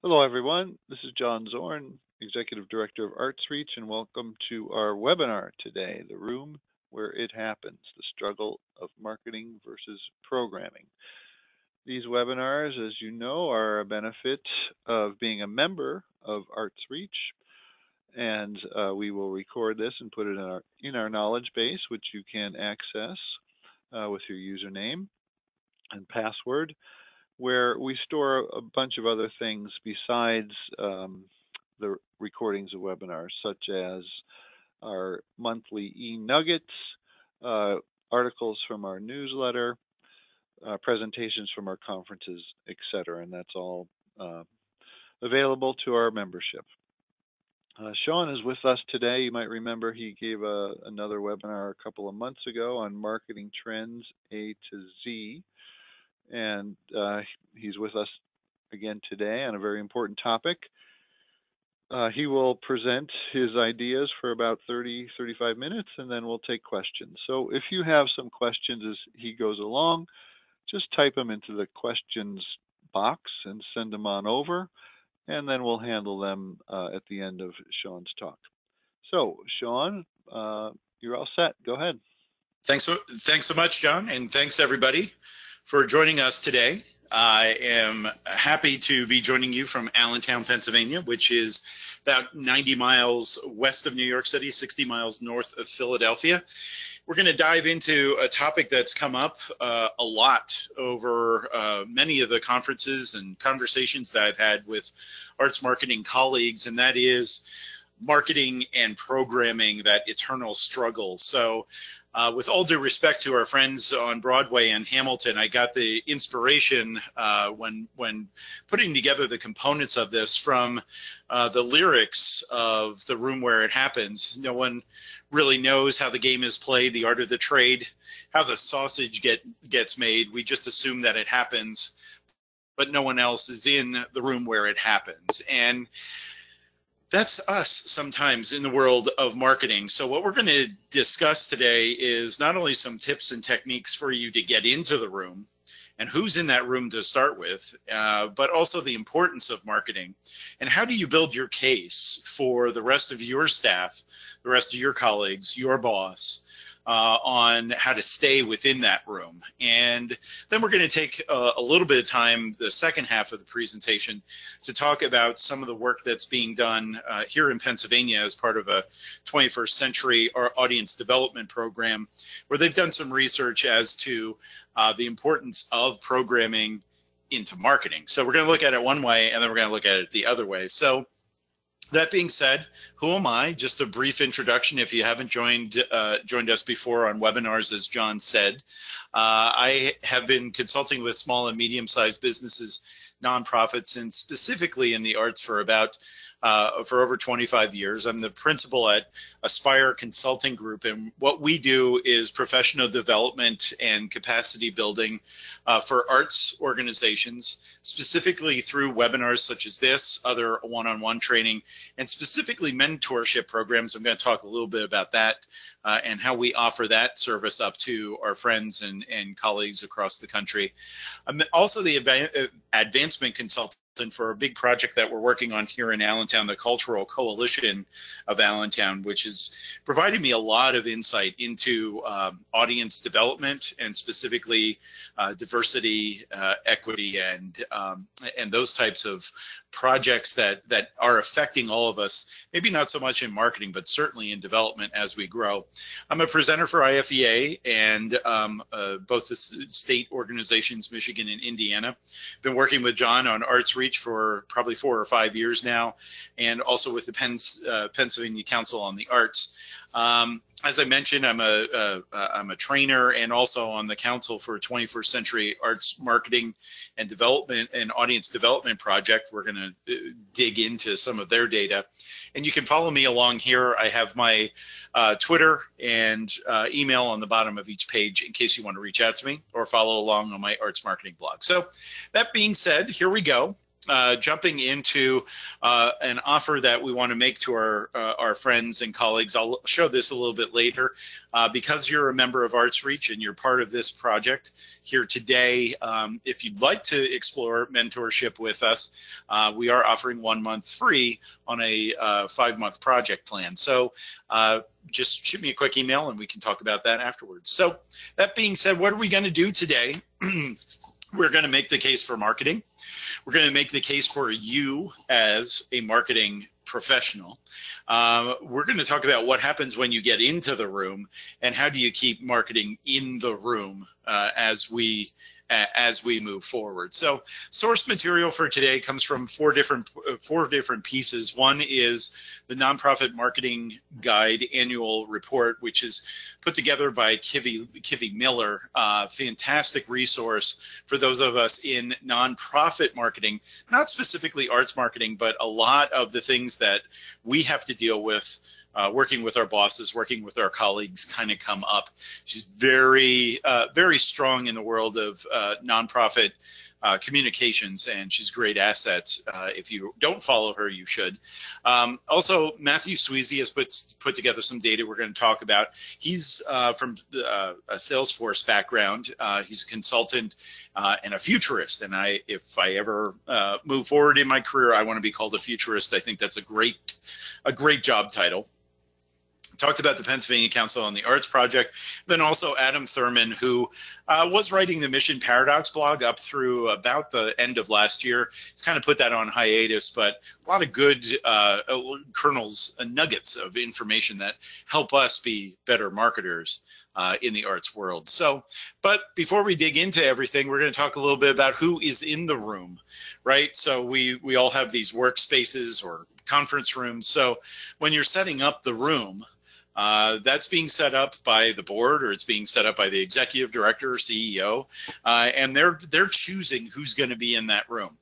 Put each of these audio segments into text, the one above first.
Hello, everyone. This is John Zorn, Executive Director of ArtsReach, and welcome to our webinar today, The Room Where It Happens, the Struggle of Marketing versus Programming. These webinars, as you know, are a benefit of being a member of ArtsReach, and we will record this and put it in our knowledge base, which you can access with your username and password, where we store a bunch of other things besides the recordings of webinars, such as our monthly e-nuggets, articles from our newsletter, presentations from our conferences, etc. And that's all available to our membership. Sean is with us today. You might remember he gave another webinar a couple of months ago on marketing trends A to Z. And he's with us again today on a very important topic. He will present his ideas for about 30-35 minutes, and then we'll take questions. So if you have some questions as he goes along, just type them into the questions box and send them on over, and then we'll handle them at the end of Sean's talk. So, Sean, you're all set. Go ahead. Thanks so much, John, and thanks everybody for joining us today. I am happy to be joining you from Allentown, Pennsylvania, which is about 90 miles west of New York City, 60 miles north of Philadelphia. We're going to dive into a topic that's come up a lot over many of the conferences and conversations that I've had with arts marketing colleagues, and that is marketing and programming, that eternal struggle. So with all due respect to our friends on Broadway and Hamilton, I got the inspiration when putting together the components of this from the lyrics of The Room Where It Happens. No one really knows how the game is played, the art of the trade, how the sausage gets made. We just assume that it happens, but no one else is in the room where it happens. And that's us sometimes in the world of marketing. So what we're going to discuss today is not only some tips and techniques for you to get into the room and who's in that room to start with, but also the importance of marketing and how do you build your case for the rest of your staff, the rest of your colleagues, your boss, on how to stay within that room. And then we're going to take a little bit of time, the second half of the presentation, to talk about some of the work that's being done here in Pennsylvania as part of a 21st century audience development program, where they've done some research as to the importance of programming into marketing. So we're going to look at it one way, and then we're going to look at it the other way. So that being said, who am I? Just a brief introduction if you haven't joined us before on webinars, as John said. I have been consulting with small and medium-sized businesses, nonprofits, and specifically in the arts for over 25 years. I'm the principal at Aspire Consulting Group, and what we do is professional development and capacity building for arts organizations, specifically through webinars such as this, other one-on-one training, and specifically mentorship programs. I'm going to talk a little bit about that and how we offer that service up to our friends and colleagues across the country. I'm also the advancement consultant for a big project that we're working on here in Allentown, the Cultural Coalition of Allentown, which has provided me a lot of insight into audience development and specifically diversity, equity, and those types of projects that are affecting all of us, maybe not so much in marketing, but certainly in development as we grow. I'm a presenter for IFEA and both the state organizations, Michigan and Indiana. Been working with John on ArtsReach for probably 4 or 5 years now, and also with the Pennsylvania Council on the Arts. As I mentioned, I'm a trainer and also on the Council for 21st Century Arts Marketing and Development and Audience Development Project. We're going to dig into some of their data. And you can follow me along here. I have my Twitter and email on the bottom of each page in case you want to reach out to me or follow along on my arts marketing blog. So that being said, here we go. jumping into an offer that we want to make to our friends and colleagues. I'll show this a little bit later. Because you're a member of ArtsReach and you're part of this project here today, if you'd like to explore mentorship with us, we are offering 1 month free on a 5-month project plan. So just shoot me a quick email and we can talk about that afterwards. So that being said, what are we going to do today? We're going to make the case for marketing. We're going to make the case for you as a marketing professional. We're going to talk about what happens when you get into the room and how do you keep marketing in the room as we move forward. So source material for today comes from four different pieces. One is the Nonprofit Marketing Guide annual report, which is put together by Kivy Miller. Fantastic resource for those of us in nonprofit marketing, not specifically arts marketing, but a lot of the things that we have to deal with working with our bosses, working with our colleagues kind of come up. She's very strong in the world of nonprofit communications, and she's great assets. If you don't follow her, you should. Also, Matthew Sweezy has put together some data we're going to talk about. He's from a Salesforce background. He's a consultant and a futurist, and if I ever move forward in my career, I want to be called a futurist. I think that's a great job title. Talked about the Pennsylvania Council on the Arts Project, then also Adam Thurman, who was writing the Mission Paradox blog up through about the end of last year. He's kind of put that on hiatus, but a lot of good kernels and nuggets of information that help us be better marketers in the arts world. So, but before we dig into everything, we're going to talk a little bit about who is in the room, right? So we all have these workspaces or conference rooms. So when you're setting up the room, that's being set up by the board, or it's being set up by the executive director or CEO, and they're choosing who's going to be in that room.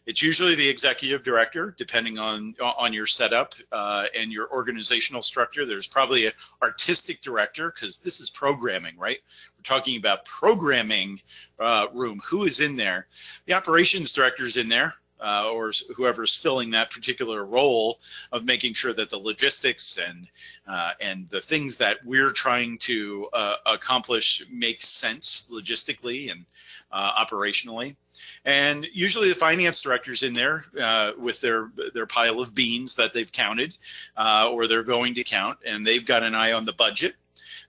It's usually the executive director, depending on your setup and your organizational structure. There's probably an artistic director, because this is programming, right? We're talking about programming room. Who is in there? The operations director is in there. Or whoever's filling that particular role of making sure that the logistics and the things that we're trying to accomplish make sense logistically and operationally. And usually the finance director's in there with their pile of beans that they've counted or they're going to count, and they've got an eye on the budget.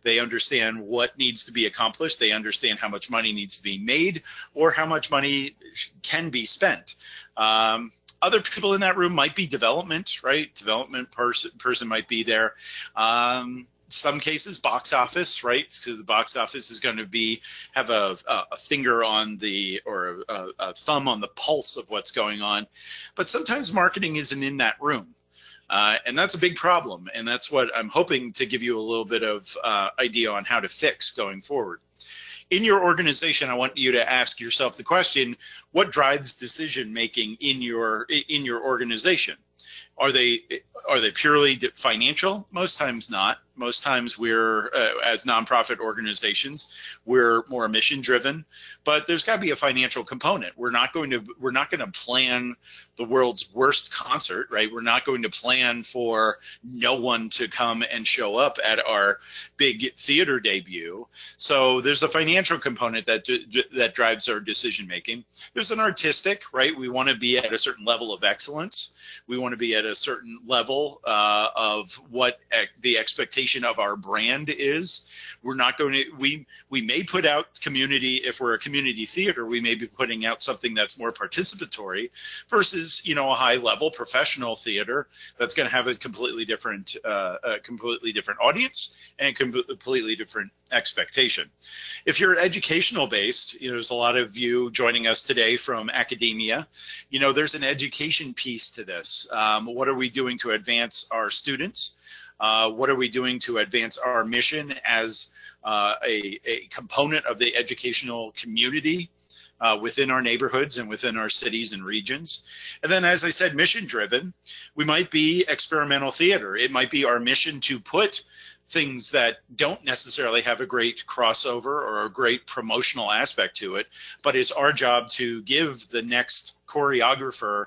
They understand what needs to be accomplished. They understand how much money needs to be made or how much money can be spent. Other people in that room might be development, right? Development person might be there. Some cases, box office, right? So the box office is going to have a finger on or a thumb on the pulse of what's going on. But sometimes marketing isn't in that room. And that's a big problem, and that's what I'm hoping to give you a little bit of idea on how to fix going forward. In your organization, I want you to ask yourself the question: what drives decision making in your organization? Are they purely financial? Most times not. Most times we're, as nonprofit organizations, we're more mission driven, but there's got to be a financial component. We're not going to plan the world's worst concert, right? We're not going to plan for no one to come and show up at our big theater debut. So there's a financial component that drives our decision making. There's an artistic, right? We want to be at a certain level of excellence. We want to be at a certain level of what the expectation of our brand is. We're not going to, we may put out community, if we're a community theater, we may be putting out something that's more participatory versus, a high level professional theater that's going to have a completely different audience and completely different expectation. If you're educational based, there's a lot of you joining us today from academia. There's an education piece to this. What are we doing to advance our students? What are we doing to advance our mission as a component of the educational community within our neighborhoods and within our cities and regions? And then, as I said, mission driven. We might be experimental theater. It might be our mission to put things that don't necessarily have a great crossover or a great promotional aspect to it, but it's our job to give the next choreographer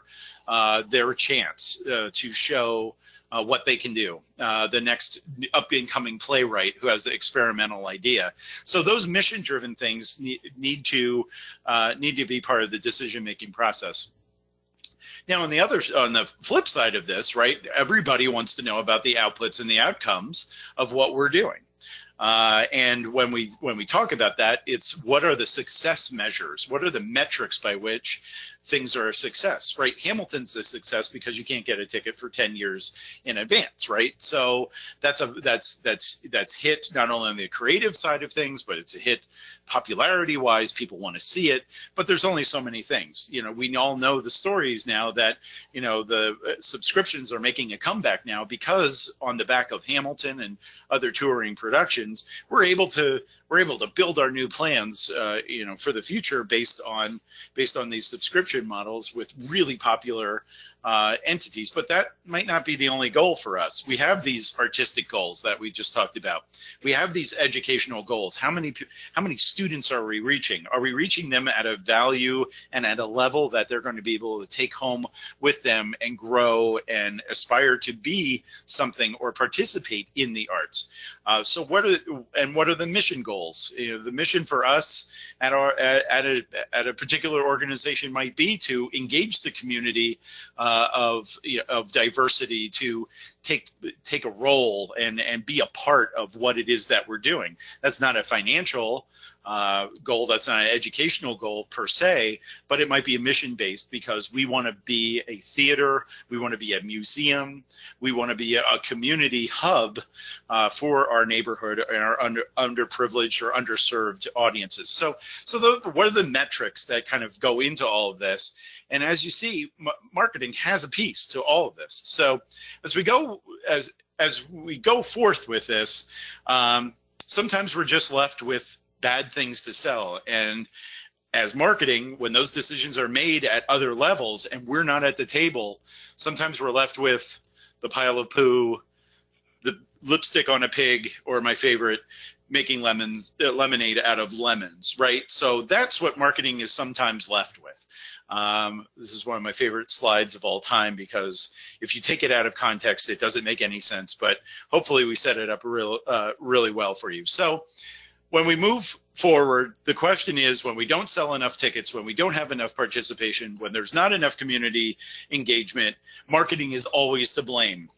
their chance to show what they can do, the next up-and-coming playwright who has the experimental idea. So those mission-driven things need to be part of the decision-making process. Now, on the flip side of this, right, everybody wants to know about the outputs and the outcomes of what we're doing. And when we talk about that, it's what are the success measures? What are the metrics by which things are a success, right? Hamilton's a success because you can't get a ticket for 10 years in advance, right? So that's hit not only on the creative side of things, but it's a hit popularity-wise. People want to see it, but there's only so many things. You know, we all know the stories now that, you know, the subscriptions are making a comeback now because on the back of Hamilton and other touring productions, we're able to build our new plans, you know, for the future based on these subscription models with really popular entities. But that might not be the only goal for us. We have these artistic goals that we just talked about. We have these educational goals. How many students are we reaching? Are we reaching them at a value and at a level that they're going to be able to take home with them and grow and aspire to be something or participate in the arts? So what are the mission goals? You know, the mission for us at a particular organization might be to engage the community of diversity, to take a role and be a part of what it is that we're doing. That's not a financial goal, that's not an educational goal per se, but it might be a mission-based because we want to be a theater, we want to be a museum, we want to be a community hub for our neighborhood and our underprivileged or underserved audiences. So what are the metrics that kind of go into all of this? And as you see, marketing has a piece to all of this. So as we go forth with this, sometimes we're just left with bad things to sell. And as marketing, when those decisions are made at other levels and we're not at the table, sometimes we're left with the pile of poo, the lipstick on a pig, or my favorite, making lemonade out of lemons, right? So that's what marketing is sometimes left with. This is one of my favorite slides of all time because if you take it out of context, it doesn't make any sense, but hopefully we set it up really well for you. So when we move forward, the question is, when we don't sell enough tickets, when we don't have enough participation, when there's not enough community engagement, marketing is always to blame.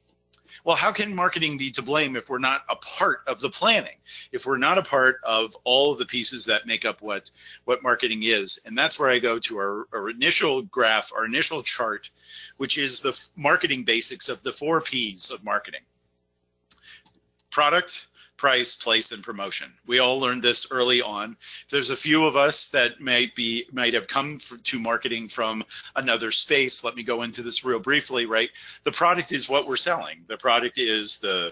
Well, how can marketing be to blame if we're not a part of the planning, if we're not a part of all of the pieces that make up what marketing is? And that's where I go to our initial graph, our initial chart, which is the marketing basics of the 4 Ps of marketing: product, price, place, and promotion. We all learned this early on. There's a few of us that might have come to marketing from another space. Let me go into this real briefly, right? The product is what we're selling. The product is the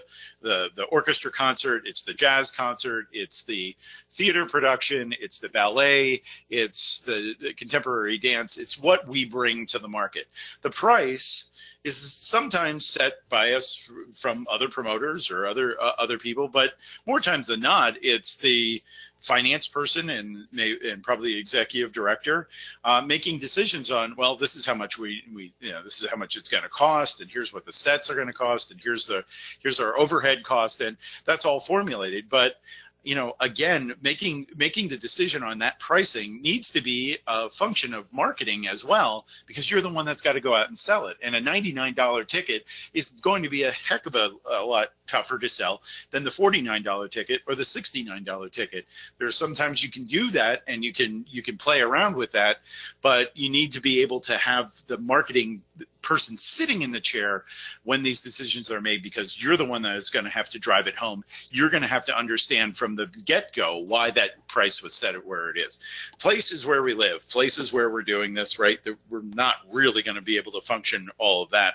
orchestra concert, it's the jazz concert, it's the theater production, it's the ballet, it's the contemporary dance. It's what we bring to the market. The price is sometimes set by us from other promoters or other people, but more times than not, it's the finance person and probably the executive director making decisions on, well, this is how much this is how much it's going to cost, and here's what the sets are going to cost, and here's our overhead cost, and that's all formulated. But you know, again, making the decision on that pricing needs to be a function of marketing as well, because you're the one that's got to go out and sell it. And a $99 ticket is going to be a heck of a lot tougher to sell than the $49 ticket or the $69 ticket. There's sometimes you can do that and you can play around with that, but you need to be able to have the marketing person sitting in the chair when these decisions are made, because you're the one that is going to have to drive it home. You're going to have to understand from the get-go why that price was set at where it is. Place is where we live. Place is where we're doing this, right? We're not really going to be able to function all of that.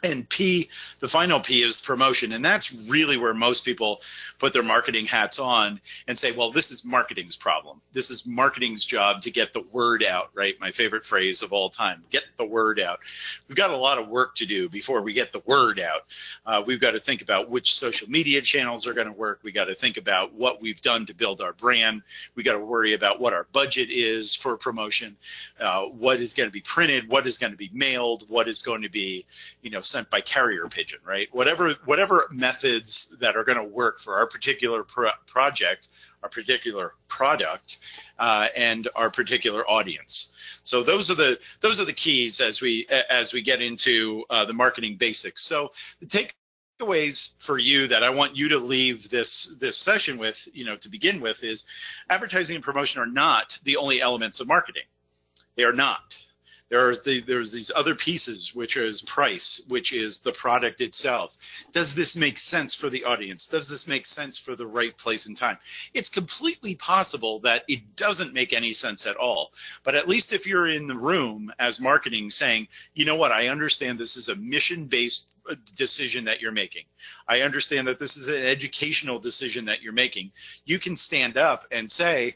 And P, the final P, is promotion. And that's really where most people put their marketing hats on and say, well, this is marketing's problem. This is marketing's job to get the word out, right? My favorite phrase of all time, get the word out. We've got a lot of work to do before we get the word out. We've got to think about which social media channels are going to work. We got to think about what we've done to build our brand. We got to worry about what our budget is for promotion, what is going to be printed, what is going to be mailed, what is going to be, sent by carrier pigeon, right? Whatever methods that are going to work for our particular project, our particular product, and our particular audience. So those are the keys as we get into the marketing basics. So the takeaways for you that I want you to leave this session with, to begin with, is advertising and promotion are not the only elements of marketing. They are not. There's these other pieces, which is price, which is the product itself. Does this make sense for the audience? Does this make sense for the right place and time? It's completely possible that it doesn't make any sense at all. But at least if you're in the room as marketing saying, you know what, I understand this is a mission-based decision that you're making. I understand that this is an educational decision that you're making. You can stand up and say,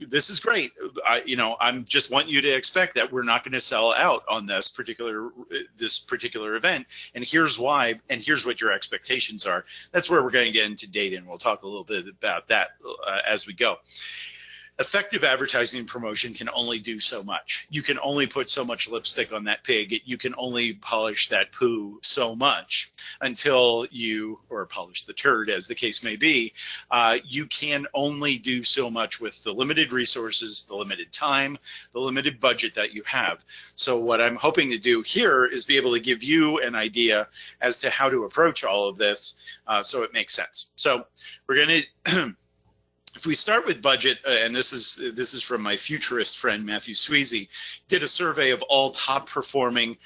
this is great. I'm just want you to expect that we're not going to sell out on this particular event. And here's why, and here's what your expectations are. That's where we're going to get into data, and we'll talk a little bit about that as we go. Effective advertising and promotion can only do so much. You can only put so much lipstick on that pig. You can only polish that poo so much until or polish the turd, as the case may be. You can only do so much with the limited resources, the limited time, the limited budget that you have. So what I'm hoping to do here is be able to give you an idea as to how to approach all of this so it makes sense. So we're going to if we start with budget, and this is from my futurist friend Matthew Sweezy, did a survey of all top performing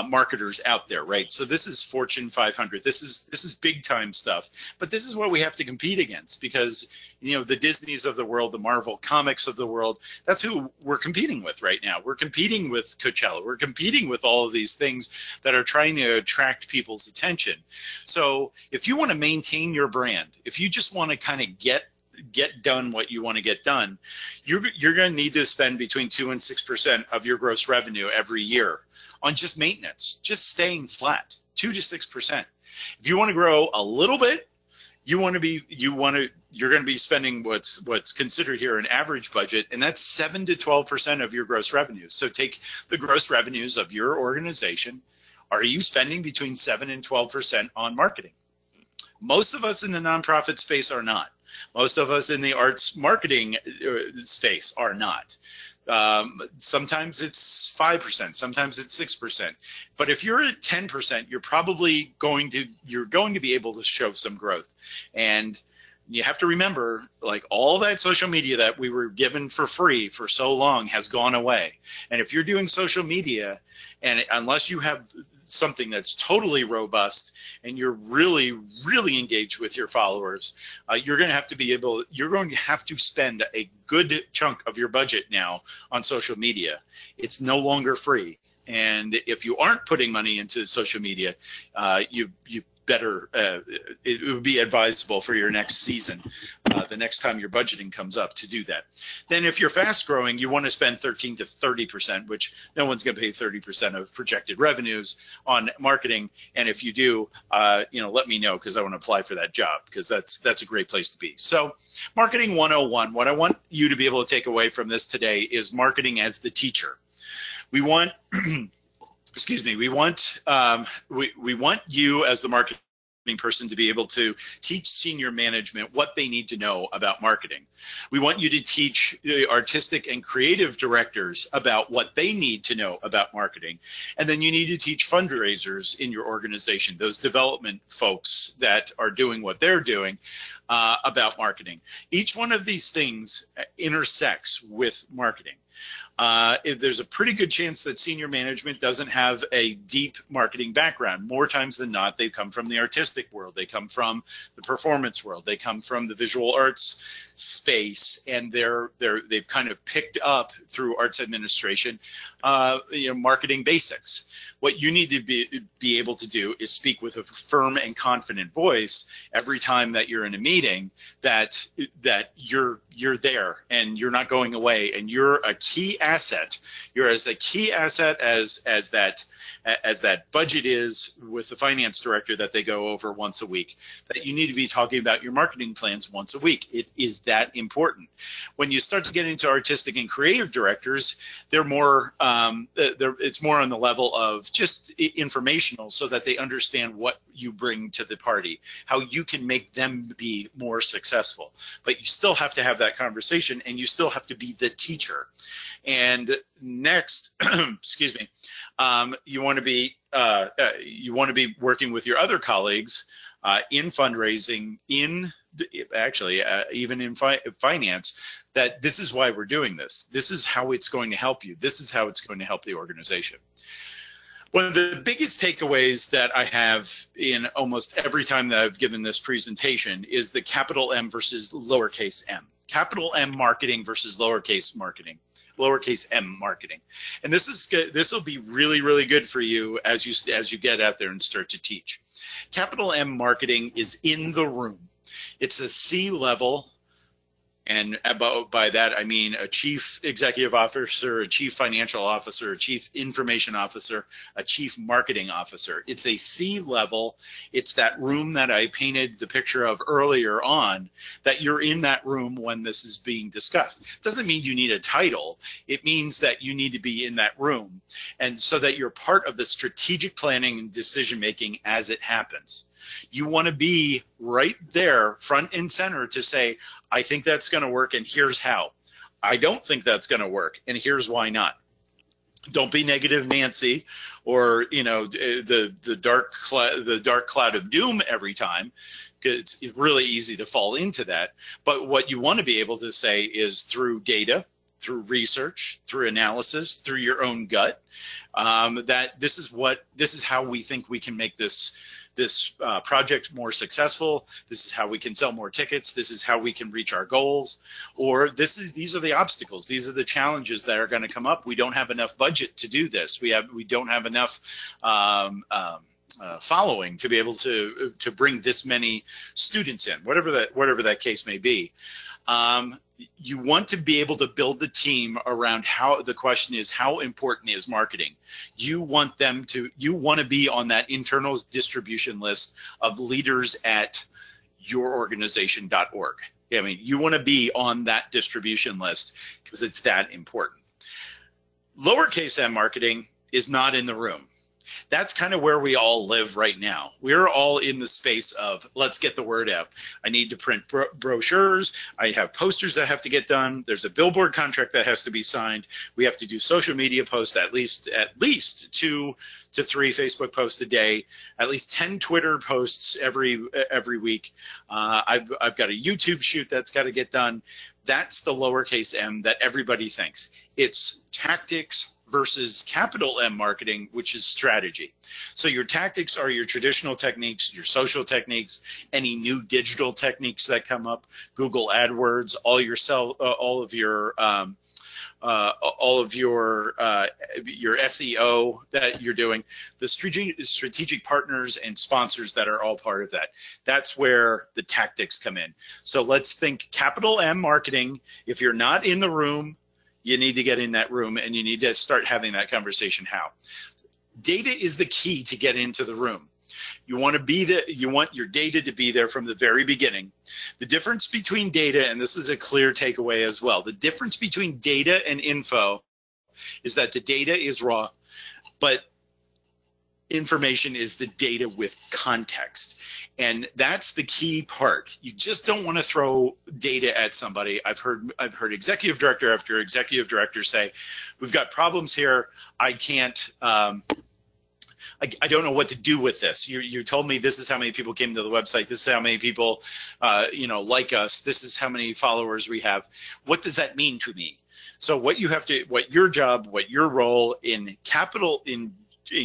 marketers out there, right? So this is Fortune 500. This is big time stuff. But this is what we have to compete against, because the Disneys of the world, the Marvel Comics of the world, that's who we're competing with right now. We're competing with Coachella. We're competing with all of these things that are trying to attract people's attention. So if you want to maintain your brand, if you just want to kind of get done what you want to get done, you're going to need to spend between 2 and 6% of your gross revenue every year on just maintenance, just staying flat, 2 to 6%. If you want to grow a little bit, you're going to be spending what's considered here an average budget, and that's 7 to 12% of your gross revenues. So take the gross revenues of your organization. Are you spending between 7 and 12% on marketing? Most of us in the nonprofit space are not. Most of us in the arts marketing space are not. Sometimes it's 5%, sometimes it's 6%. But if you're at 10%, you're probably going to be able to show some growth. And you have to remember, like, all that social media that we were given for free for so long has gone away. And if you're doing social media, and unless you have something that's totally robust and you're really, really engaged with your followers, you're going to have to spend a good chunk of your budget now on social media. It's no longer free. And if you aren't putting money into social media, you better, it would be advisable for your next season, the next time your budgeting comes up, to do that. Then if you're fast growing, you want to spend 13 to 30%, which no one's going to pay 30% of projected revenues on marketing. And if you do, let me know, because I want to apply for that job, because that's a great place to be. So marketing 101, what I want you to be able to take away from this today is marketing as the teacher. We want we want you as the marketing person to be able to teach senior management what they need to know about marketing. We want you to teach the artistic and creative directors about what they need to know about marketing. And then you need to teach fundraisers in your organization, those development folks that are doing what they're doing, about marketing. Each one of these things intersects with marketing. There's a pretty good chance that senior management doesn't have a deep marketing background. More times than not, they come from the artistic world. They come from the performance world. They come from the visual arts space, and they've kind of picked up through arts administration, marketing basics. What you need to be able to do is speak with a firm and confident voice every time that you're in a meeting, that you're there and you're not going away, and you're a key asset. You're as a key asset as that budget is with the finance director that they go over once a week. That you need to be talking about your marketing plans once a week. It is that important. When you start to get into artistic and creative directors, they're more it's more on the level of just informational, so that they understand what you bring to the party, how you can make them be more successful. But you still have to have that conversation, and you still have to be the teacher. And next, excuse me, you want to be working with your other colleagues in fundraising, even in finance, that this is why we're doing this. This is how it's going to help you. This is how it's going to help the organization. One of the biggest takeaways that I have in almost every time that I've given this presentation is the capital M versus lowercase m. Capital M marketing versus lowercase m marketing. And this will be really, really good for you as you get out there and start to teach. Capital M marketing is in the room. It's a C-level, and by that I mean a chief executive officer, a chief financial officer, a chief information officer, a chief marketing officer. It's a C-level. It's that room that I painted the picture of earlier on, that you're in that room when this is being discussed. It doesn't mean you need a title. It means that you need to be in that room, and so that you're part of the strategic planning and decision making as it happens. You want to be right there, front and center, to say, I think that's going to work, and here's how. I don't think that's going to work, and here's why not. Don't be negative Nancy, or the dark cloud of doom every time, because it's really easy to fall into that. But what you want to be able to say is, through data, through research, through analysis, through your own gut, that this is how we think we can make this project more successful. This is how we can sell more tickets. This is how we can reach our goals. Or these are the obstacles. These are the challenges that are going to come up. We don't have enough budget to do this. We don't have enough following to be able to bring this many students in. Whatever that case may be. You want to be able to build the team around the question is, how important is marketing? You want to be on that internal distribution list of leaders at yourorganization.org. I mean, you want to be on that distribution list because it's that important. Lowercase m marketing is not in the room. That's kind of where we all live right now. We're all in the space of, let's get the word out. I need to print brochures. I have posters that have to get done. There's a billboard contract that has to be signed. We have to do social media posts, at least 2 to 3 Facebook posts a day, at least 10 Twitter posts every week. I've got a YouTube shoot that's got to get done. That's the lowercase m that everybody thinks. It's tactics versus capital M marketing, which is strategy. So your tactics are your traditional techniques, your social techniques, any new digital techniques that come up, Google AdWords, all of your SEO that you're doing, the strategic partners and sponsors that are all part of that. That's where the tactics come in. So let's think capital M marketing. If you're not in the room, you need to get in that room, and you need to start having that conversation. How? Data is the key to get into the room. You want your data to be there from the very beginning. The difference between data, and this is a clear takeaway as well, the difference between data and info is that the data is raw, but information is the data with context. And that's the key part. You just don't want to throw data at somebody. I've heard executive director after executive director say, we've got problems here. I can't I don't know what to do with this. You told me this is how many people came to the website. This is how many people, like us. This is how many followers we have. What does that mean to me? So what your job, what your role in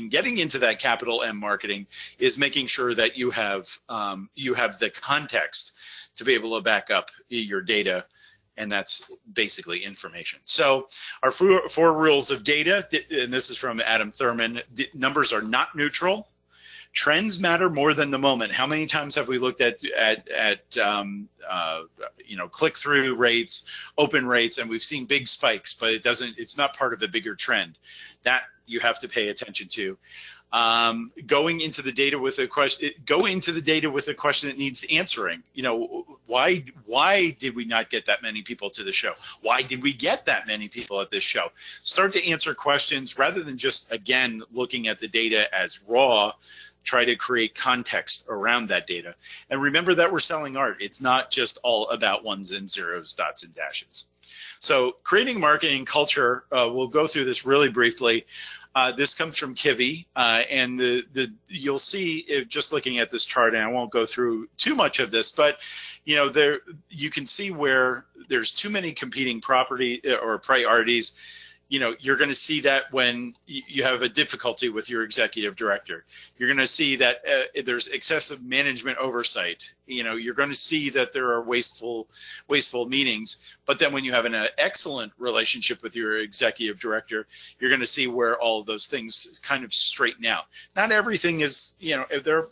getting into that capital M marketing is making sure that you have the context to be able to back up your data. And that's basically information. So our four rules of data, and this is from Adam Thurman, numbers are not neutral. Trends matter more than the moment. How many times have we looked at click-through rates, open rates, and we've seen big spikes, but it's not part of the bigger trend. That you have to pay attention to. Going into the data with a question, that needs answering. Why did we not get that many people to the show? Why did we get that many people at this show? Start to answer questions rather than just, again, looking at the data as raw. Try to create context around that data. And remember that we're selling art. It's not just all about ones and zeros, dots and dashes. So creating marketing culture, we'll go through this really briefly. This comes from Kivi, and you'll see just looking at this chart, and I won't go through too much of this, but you can see where there's too many competing priorities. You're going to see that when you have a difficulty with your executive director. You're going to see that there's excessive management oversight. You're going to see that there are wasteful meetings. But then when you have an excellent relationship with your executive director, you're going to see where all of those things kind of straighten out. Not everything is,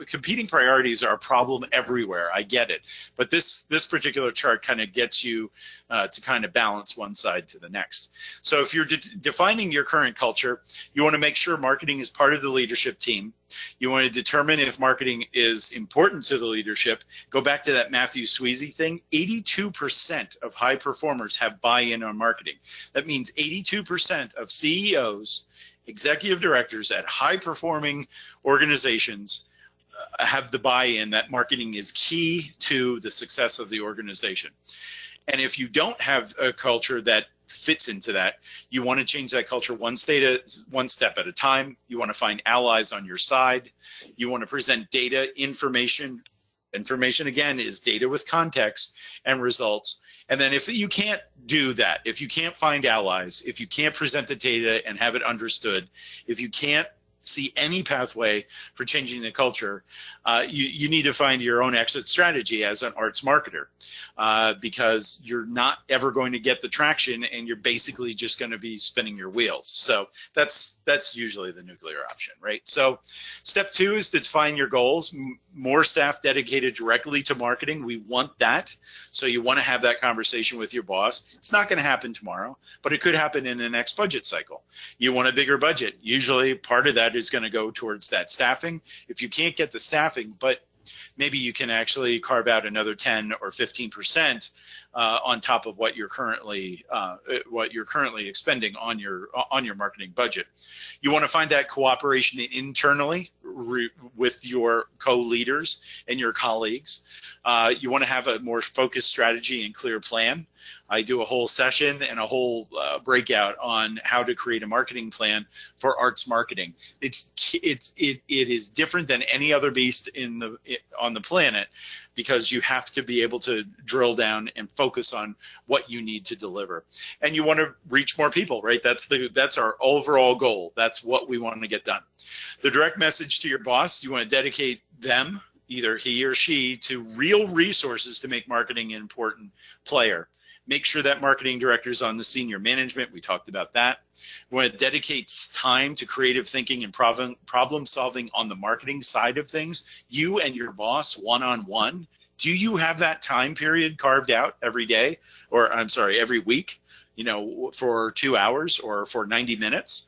competing priorities are a problem everywhere. I get it. But this particular chart kind of gets you to kind of balance one side to the next. So if you're defining your current culture, you want to make sure marketing is part of the leadership team. You want to determine if marketing is important to the leadership. Go back to that Matthew Sweezy thing. 82% of high performers have buy-in on marketing. That means 82% of CEOs, executive directors at high-performing organizations have the buy-in that marketing is key to the success of the organization. And if you don't have a culture that fits into that, you want to change that culture one step at a time. You want to find allies on your side. You want to present data, information. Information, again, is data with context and results. And then if you can't do that, if you can't find allies, if you can't present the data and have it understood, if you can't see any pathway for changing the culture, you need to find your own exit strategy as an arts marketer, because you're not ever going to get the traction and you're basically just going to be spinning your wheels. So that's usually the nuclear option, right? So step 2 is to define your goals. More staff dedicated directly to marketing. We want that. So you want to have that conversation with your boss. It's not going to happen tomorrow, but it could happen in the next budget cycle. You want a bigger budget. Usually part of that is going to go towards that staffing. If you can't get the staffing, but maybe you can actually carve out another 10 or 15% on top of what you're currently expending on your marketing budget. You want to find that cooperation internally with your co-leaders and your colleagues. You want to have a more focused strategy and clear plan. I do a whole session and a whole breakout on how to create a marketing plan for arts marketing. It is different than any other beast on the planet, because you have to be able to drill down and focus on what you need to deliver. And you want to reach more people, right? That's our overall goal. That's what we want to get done. The direct message to your boss, you want to dedicate them, either he or she, to real resources to make marketing an important player. Make sure that marketing director is on the senior management. We talked about that. We want to dedicate time to creative thinking and problem solving on the marketing side of things. You and your boss one-on-one. Do you have that time period carved out every day, or I'm sorry, every week, for 2 hours or for 90 minutes?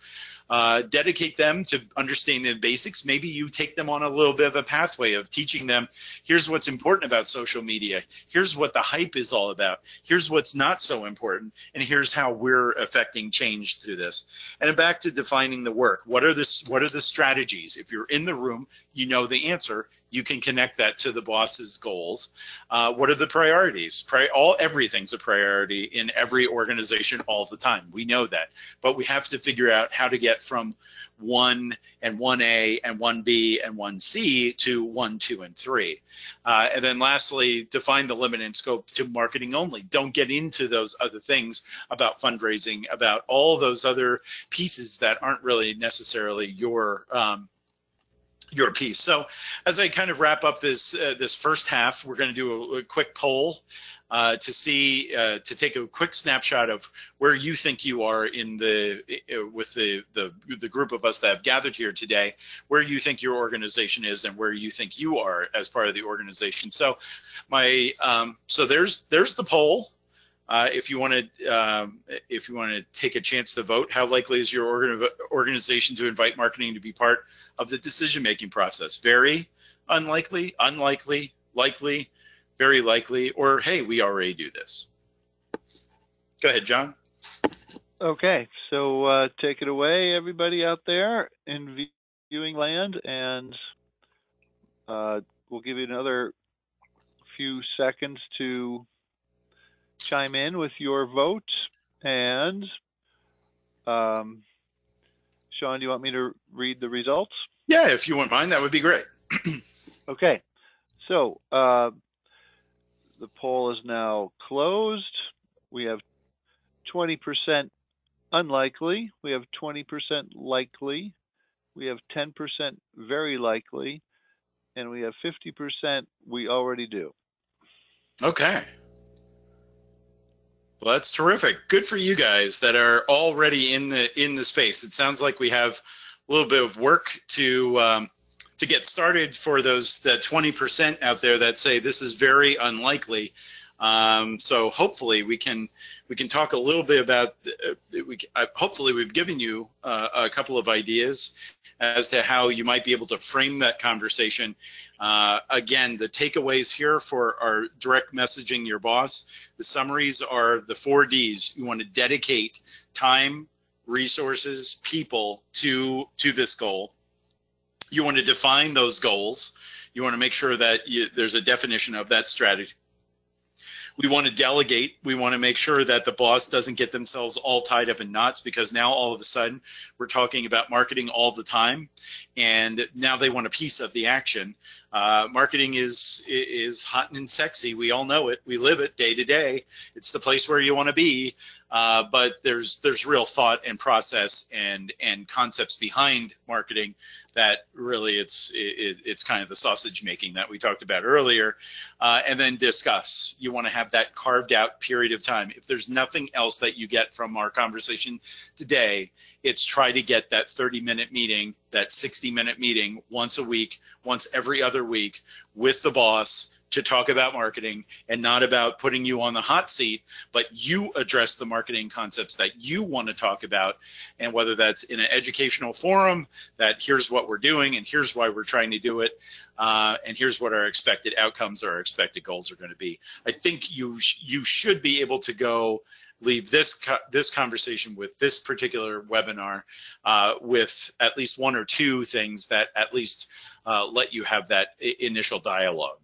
Dedicate them to understanding the basics. Maybe you take them on a little bit of a pathway of teaching them, here's what's important about social media. Here's what the hype is all about. Here's what's not so important. And here's how we're affecting change through this. And then back to defining the work. What are the strategies? If you're in the room, you know the answer, you can connect that to the boss's goals. What are the priorities? Everything's a priority in every organization all the time. We know that, but we have to figure out how to get from 1 and 1A and 1B and 1C to 1, 2, and 3. And then lastly, define the limit and scope to marketing only. Don't get into those other things about fundraising, about all those other pieces that aren't really necessarily your piece. So as I kind of wrap up this first half, we're going to do a quick poll to take a quick snapshot of where you think you are in with the group of us that have gathered here today, where you think your organization is and where you think you are as part of the organization. So so there's the poll. If you want to take a chance to vote, how likely is your organization to invite marketing to be part of the decision-making process? Very unlikely, unlikely, likely, very likely, or hey, we already do this. Go ahead, John. Okay, so take it away, everybody out there in viewing land, and we'll give you another few seconds to chime in with your vote. And Sean, do you want me to read the results? Yeah, if you wouldn't mind, that would be great. Okay, so the poll is now closed. We have 20% unlikely, we have 20% likely, we have 10% very likely, and we have 50% we already do. Okay. Well, that's terrific. Good for you guys that are already in the space. It sounds like we have a little bit of work to get started for that 20% out there that say this is very unlikely. So hopefully we can talk a little bit about. Hopefully we've given you a couple of ideas as to how you might be able to frame that conversation. Again, the takeaways here for our direct messaging your boss, the summaries are the 4 Ds. You want to dedicate time, resources, people to this goal. You want to define those goals. You want to make sure that there's a definition of that strategy. We want to delegate. We want to make sure that the boss doesn't get themselves all tied up in knots, because now all of a sudden we're talking about marketing all the time, and now they want a piece of the action. Marketing is hot and sexy. We all know it. We live it day to day. It's the place where you want to be. But there's real thought and process and concepts behind marketing that really it's kind of the sausage making that we talked about earlier. And then discuss. You want to have that carved out period of time. If there's nothing else that you get from our conversation today, it's try to get that 30-minute meeting, that 60-minute meeting once a week, once every other week with the boss, to talk about marketing, and not about putting you on the hot seat, but you address the marketing concepts that you want to talk about. And whether that's in an educational forum, that here's what we're doing and here's why we're trying to do it, and here's what our expected outcomes or our expected goals are going to be. I think you should be able to leave this conversation with this particular webinar with at least 1 or 2 things that at least let you have that initial dialogue.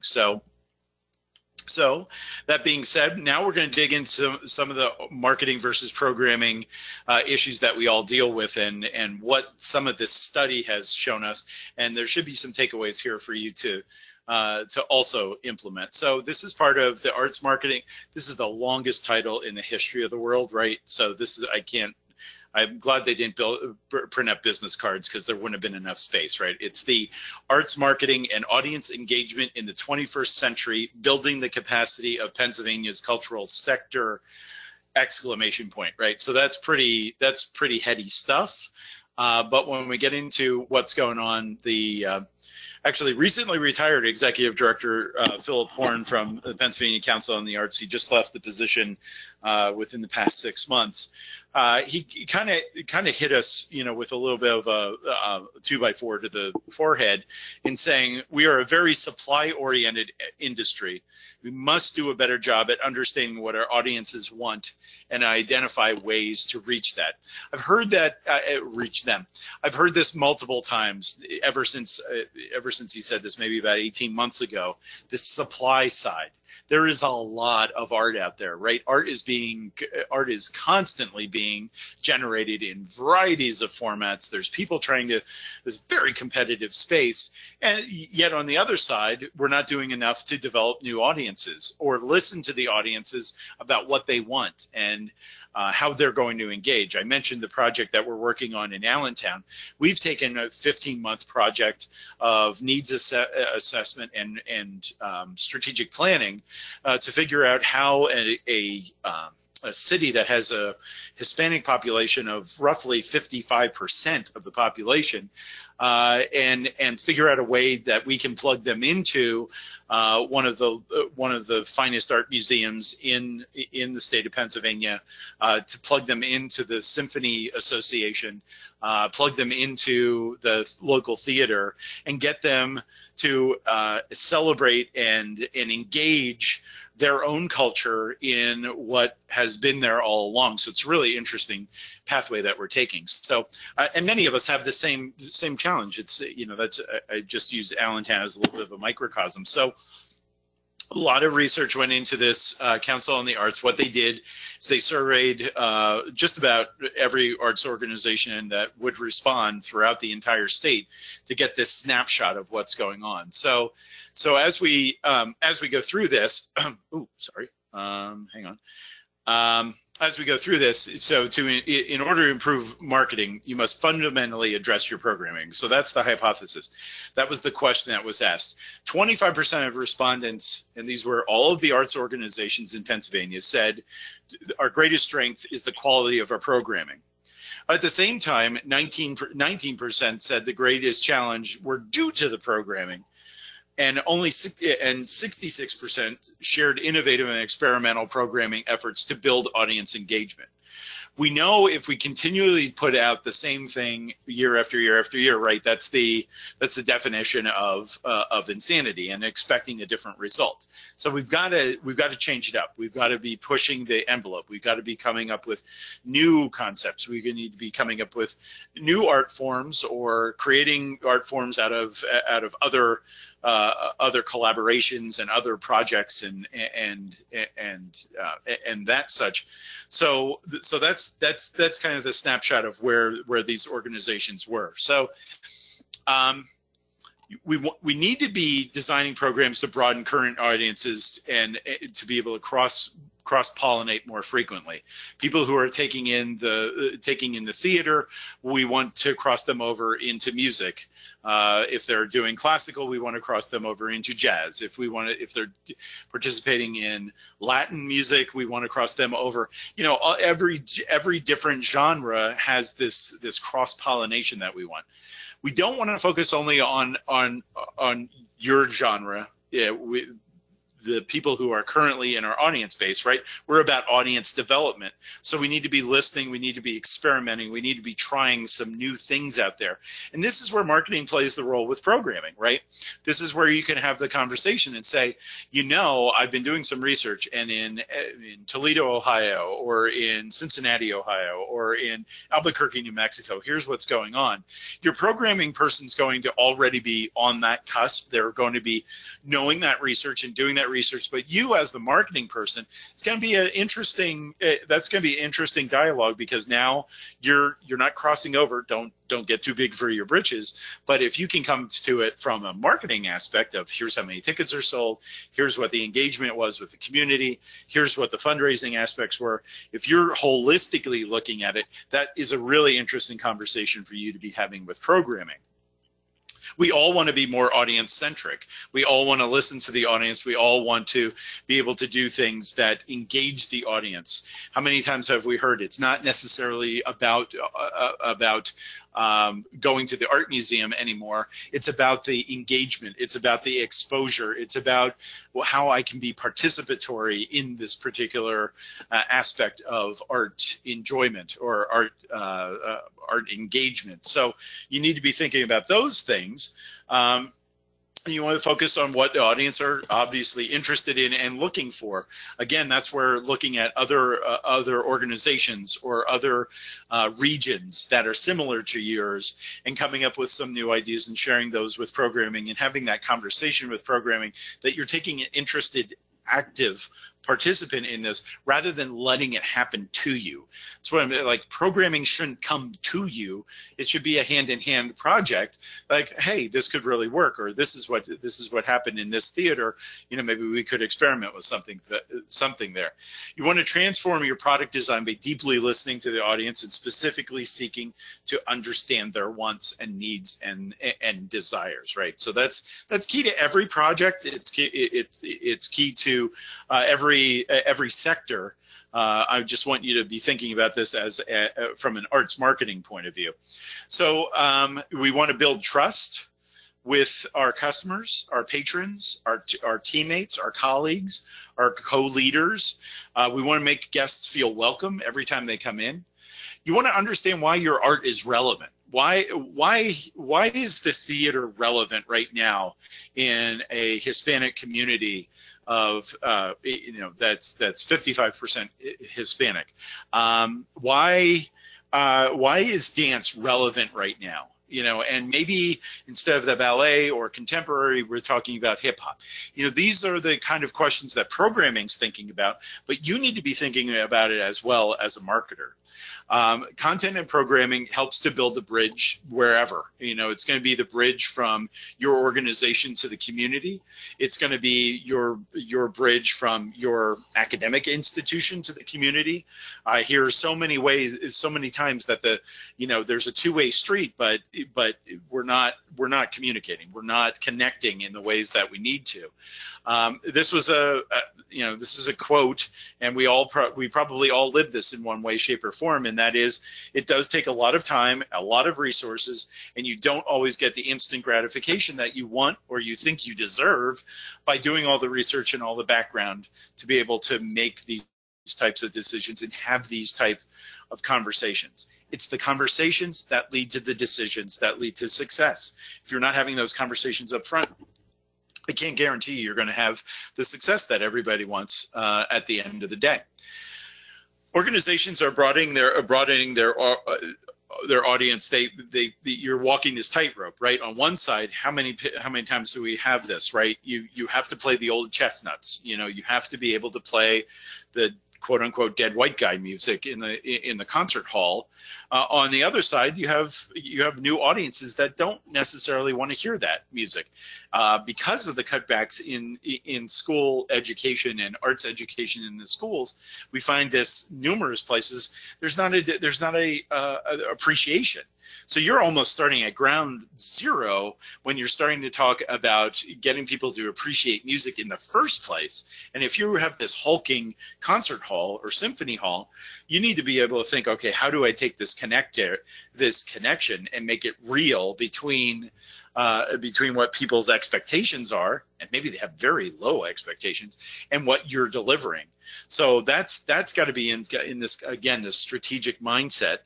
So that being said, now we're going to dig into some of the marketing versus programming issues that we all deal with, and what some of this study has shown us. And there should be some takeaways here for you to also implement. So this is part of the arts marketing. This is the longest title in the history of the world, right? So this is, I'm glad they didn't print up business cards, because there wouldn't have been enough space, right? It's the arts marketing and audience engagement in the 21st century, building the capacity of Pennsylvania's cultural sector, ! Right? So that's pretty heady stuff. But when we get into what's going on, the actually recently retired executive director Philip Horn from the Pennsylvania Council on the Arts, he just left the position within the past 6 months. he kind of hit us, with a little bit of a 2x4 to the forehead in saying we are a very supply-oriented industry. We must do a better job at understanding what our audiences want and identify ways to reach that. I've heard that reach them. I've heard this multiple times ever since he said this, maybe about 18 months ago. This supply side. There is a lot of art out there, right? Art is constantly being generated in varieties of formats. There's people trying to, this very competitive space, and yet on the other side, we're not doing enough to develop new audiences or listen to the audiences about what they want and how they're going to engage. I mentioned the project that we're working on in Allentown. We've taken a 15-month project of needs assessment and strategic planning to figure out how a city that has a Hispanic population of roughly 55% of the population, and figure out a way that we can plug them into one of the finest art museums in the state of Pennsylvania, to plug them into the Symphony Association, plug them into the local theater, and get them to celebrate and engage their own culture in what has been there all along. So it's a really interesting pathway that we're taking. So, and many of us have the same challenge. It's, I just used Allentown as a little bit of a microcosm. So a lot of research went into this Council on the Arts. What they did is they surveyed just about every arts organization that would respond throughout the entire state to get this snapshot of what's going on. So as we go through this, hang on. As we go through this, so in order to improve marketing, you must fundamentally address your programming. So that's the hypothesis. That was the question that was asked. 25% of respondents, and these were all of the arts organizations in Pennsylvania, said our greatest strength is the quality of our programming. At the same time, 19% said the greatest challenge were due to the programming. And 66% shared innovative and experimental programming efforts to build audience engagement. We know if we continually put out the same thing year after year after year, right? That's the definition of insanity and expecting a different result. So we've got to change it up. We've got to be pushing the envelope. We've got to be coming up with new concepts. We're going to need to be coming up with new art forms or creating art forms out of other collaborations and other projects and that such. So that's kind of the snapshot of where these organizations were. So we need to be designing programs to broaden current audiences and to be able to cross-pollinate more frequently. People who are taking in the theater, we want to cross them over into music. If they're doing classical, we want to cross them over into jazz. If they're participating in Latin music, we want to cross them over. Every different genre has this cross-pollination that we want. We don't want to focus only on your genre. The people who are currently in our audience base, right? We're about audience development. So we need to be listening, we need to be experimenting, we need to be trying some new things out there. And this is where marketing plays the role with programming, right? This is where you can have the conversation and say, I've been doing some research, and in Toledo, Ohio, or in Cincinnati, Ohio, or in Albuquerque, New Mexico, here's what's going on. Your programming person's going to already be on that cusp. They're going to be knowing that research and doing that research, but you as the marketing person, it's going to be an interesting dialogue, because now you're not crossing over. Don't get too big for your britches, but if you can come to it from a marketing aspect of here's how many tickets are sold, here's what the engagement was with the community, here's what the fundraising aspects were, if you're holistically looking at it, that is a really interesting conversation for you to be having with programming. We all want to be more audience-centric. We all want to listen to the audience. We all want to be able to do things that engage the audience. How many times have we heard it's not necessarily about going to the art museum anymore. It's about the engagement. It's about the exposure. It's about how I can be participatory in this particular aspect of art enjoyment or art engagement. So you need to be thinking about those things. You want to focus on what the audience are obviously interested in and looking for. Again, that's where looking at other organizations or other regions that are similar to yours and coming up with some new ideas and sharing those with programming and having that conversation with programming that you're taking an interested, active participant in this rather than letting it happen to you. That's what I'm like. Programming shouldn't come to you. It should be a hand-in-hand project. Like, hey, this could really work, or this is what happened in this theater. You know, maybe we could experiment with something there. You want to transform your product design by deeply listening to the audience and specifically seeking to understand their wants and needs and desires. Right. So that's key to every project. It's key to every sector. I just want you to be thinking about this as from an arts marketing point of view. So we want to build trust with our customers, our patrons, our teammates, our colleagues, our co-leaders. We want to make guests feel welcome every time they come in. You want to understand why your art is relevant. Why is the theater relevant right now in a Hispanic community of that's 55% Hispanic? Why is dance relevant right now? You know, and maybe instead of the ballet or contemporary, we're talking about hip hop. You know, these are the kind of questions that programming's thinking about, but you need to be thinking about it as well as a marketer. Content and programming helps to build the bridge wherever. You know, it's going to be the bridge from your organization to the community. It's going to be your bridge from your academic institution to the community. I hear so many times that there's a two-way street, but we're not communicating. We're not connecting in the ways that we need to. This is a quote, and we probably all live this in one way, shape, or form, and that is, it does take a lot of time, a lot of resources, and you don't always get the instant gratification that you want or you think you deserve by doing all the research and all the background to be able to make these types of decisions and have these types of conversations. It's the conversations that lead to the decisions that lead to success. If you're not having those conversations up front, I can't guarantee you're going to have the success that everybody wants at the end of the day. Organizations are broadening their audience. You're walking this tightrope, right? On one side, how many times do we have this, right? You have to play the old chestnuts. You know, you have to be able to play the quote unquote dead white guy music in the concert hall. On the other side, you have new audiences that don't necessarily want to hear that music because of the cutbacks in school education and arts education in the schools. We find this numerous places. There's not a appreciation. So you're almost starting at ground zero when you're starting to talk about getting people to appreciate music in the first place. And if you have this hulking concert hall or symphony hall, you need to be able to think, okay, how do I take this connection and make it real between what people's expectations are, and maybe they have very low expectations, and what you're delivering. So that's got to be in this, again, this strategic mindset.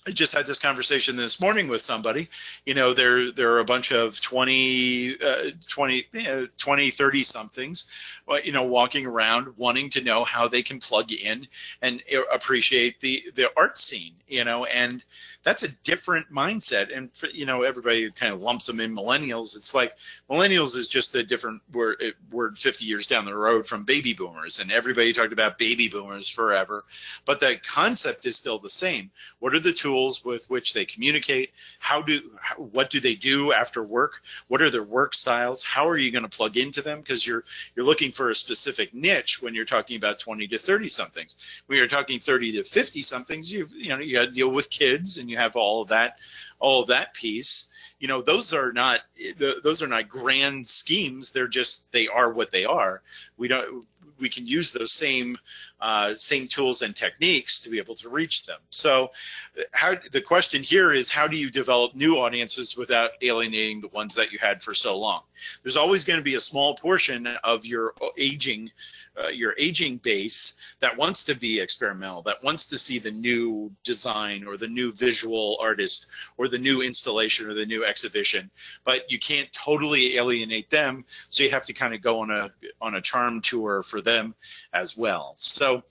I just had this conversation this morning with somebody. You know, there are a bunch of 20, 30 somethings, you know, walking around wanting to know how they can plug in and appreciate the art scene, you know, and that's a different mindset. And, you know, everybody kind of lumps them in millennials. It's like millennials is just a different word 50 years down the road from baby boomers, and everybody talked about baby boomers forever. But the concept is still the same. What are the tools with which they communicate? What do they do after work? What are their work styles? How are you going to plug into them? Because you're looking for a specific niche when you're talking about 20 to 30 somethings. When you're talking 30 to 50 somethings, you got to deal with kids, and you have all of that piece. You know, those are not grand schemes. They are what they are. We can use those same same tools and techniques to be able to reach them. So the question here is, how do you develop new audiences without alienating the ones that you had for so long? There's always going to be a small portion of your aging base that wants to be experimental, that wants to see the new design or the new visual artist or the new installation or the new exhibition, but you can't totally alienate them, so you have to kind of go on a charm tour for them as well. So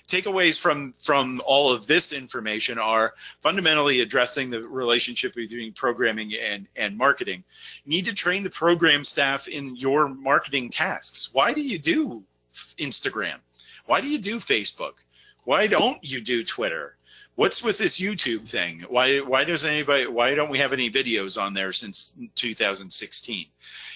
takeaways from all of this information are fundamentally addressing the relationship between programming and marketing. You need to train the program staff in your marketing tasks. Why do you do Instagram? Why do you do Facebook? Why don't you do Twitter? What's with this YouTube thing? Why don't we have any videos on there since 2016?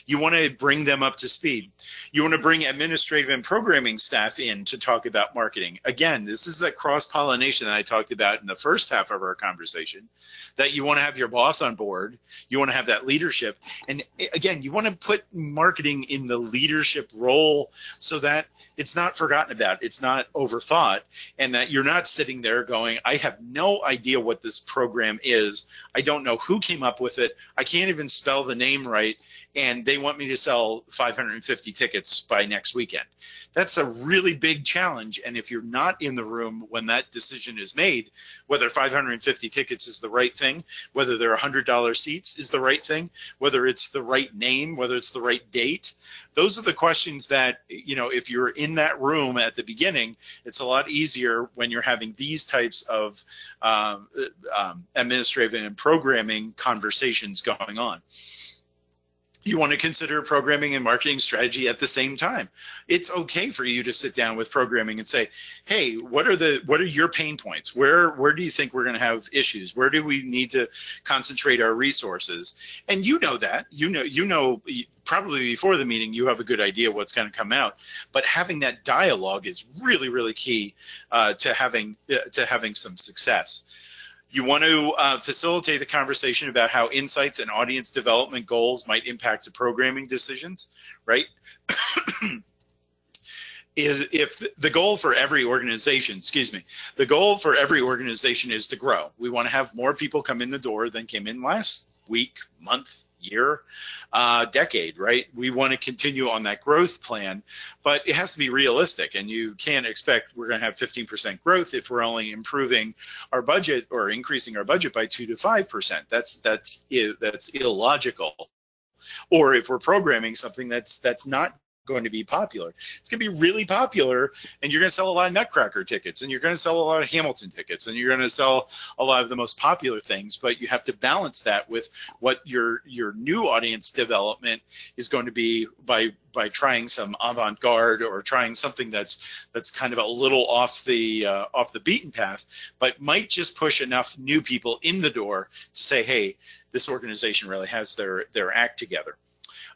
You want to bring them up to speed. You want to bring administrative and programming staff in to talk about marketing. Again, this is that cross-pollination that I talked about in the first half of our conversation, that you want to have your boss on board. You want to have that leadership. And again, you want to put marketing in the leadership role so that it's not forgotten about, it's not overthought, and that you're not sitting there going, I have no idea what this program is. I don't know who came up with it. I can't even spell the name right. And they want me to sell 550 tickets by next weekend. That's a really big challenge. And if you're not in the room when that decision is made, whether 550 tickets is the right thing, whether they're $100 seats is the right thing, whether it's the right name, whether it's the right date, those are the questions that, you know, if you're in that room at the beginning, it's a lot easier when you're having these types of administrative and programming conversations going on. You want to consider programming and marketing strategy at the same time. It's okay for you to sit down with programming and say, hey, what are your pain points? Where do you think we're going to have issues? Where do we need to concentrate our resources? And you know that. You know probably before the meeting you have a good idea what's going to come out. But having that dialogue is really, really key to having some success. You want to facilitate the conversation about how insights and audience development goals might impact the programming decisions, right? If the goal for every organization, the goal for every organization is to grow. We want to have more people come in the door than came in last week, month, year, decade, right? We want to continue on that growth plan, but it has to be realistic, and you can't expect we're going to have 15% growth if we're only improving our budget or increasing our budget by 2 to 5%. That's illogical. Or if we're programming something that's not going to be popular, it's going to be really popular, and you're going to sell a lot of Nutcracker tickets, and you're going to sell a lot of Hamilton tickets, and you're going to sell a lot of the most popular things, but you have to balance that with what your new audience development is going to be by trying some avant-garde or trying something that's kind of a little off the beaten path, but might just push enough new people in the door to say, hey, this organization really has their act together.